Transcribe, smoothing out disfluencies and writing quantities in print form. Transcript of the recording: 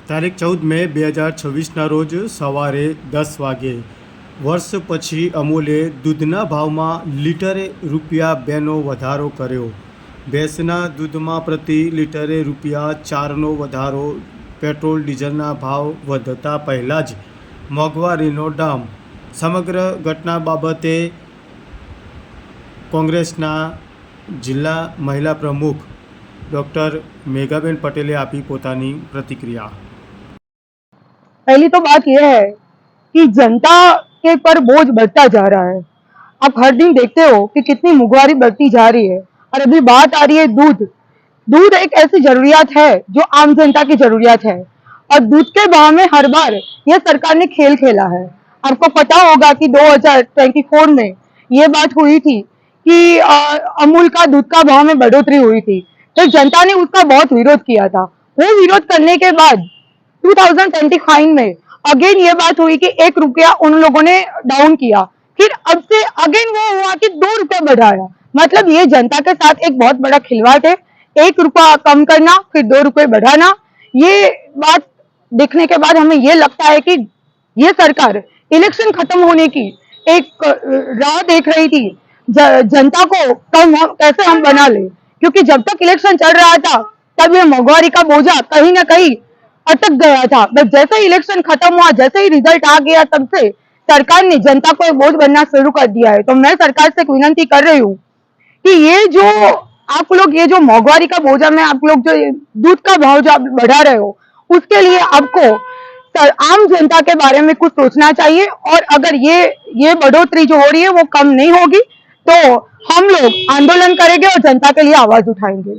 તારીખ 14 મે 2026ના રોજ સવારે 10 વાગે વર્ષ પછી અમૂલે દૂધના ભાવમાં લીટરે ₹2નો વધારો કર્યો। ભેંસના દૂધમાં પ્રતિ લીટરે ₹4નો વધારો। પેટ્રોલ ડીઝલના ભાવ વધતા પહેલાં જ મોંઘવારીનો ડામ। સમગ્ર ઘટના બાબતે કોંગ્રેસના જિલ્લા મહિલા પ્રમુખ ડૉક્ટર મેઘાબેન પટેલે આપી પોતાની प्रतिक्रिया। पहली तो बात यह है कि जनता के पर बोझ बढ़ता जा रहा है। आप हर दिन देखते हो कि कितनी महंगाई बढ़ती जा रही है। और अभी बात आ रही है दूध। दूध एक ऐसी जरूरियात है जो आम जनता की जरूरियात है, और दूध के भाव में हर बार यह सरकार ने खेल खेला है। आपको पता होगा कि 2024 में ये बात हुई थी कि अमूल का दूध का भाव में बढ़ोतरी हुई थी, तो जनता ने उसका बहुत विरोध किया था। वो विरोध करने के बाद 2025 में अगेन ये बात हुई कि ₹1 उन लोगों ने डाउन किया। फिर अब से अगेन वो हुआ कि ₹2 बढ़ाया। मतलब ये जनता के साथ एक बहुत बड़ा खिलवाड़ है। ₹1 कम करना, फिर ₹2 बढ़ाना। ये बात देखने के बाद हमें ये लगता है कि ये सरकार इलेक्शन खत्म होने की एक राह देख रही थी। जनता को कम कैसे हम बना ले, क्योंकि जब तक इलेक्शन चल रहा था तब ये महंगाई का बोझा कहीं ना कहीं अटक गया था। बस जैसे ही इलेक्शन खत्म हुआ, जैसे ही रिजल्ट आ गया, तब से सरकार ने जनता को बोझ बनना शुरू कर दिया है। तो मैं सरकार से एक विनती कर रही हूँ कि ये जो आप लोग ये जो महंगाई का बोझा में आप लोग जो दूध का भाव जो आप बढ़ा रहे हो, उसके लिए आपको आम जनता के बारे में कुछ सोचना चाहिए। और अगर ये बढ़ोतरी जो हो रही है वो कम नहीं होगी तो हम लोग आंदोलन करेंगे और जनता के लिए आवाज उठाएंगे।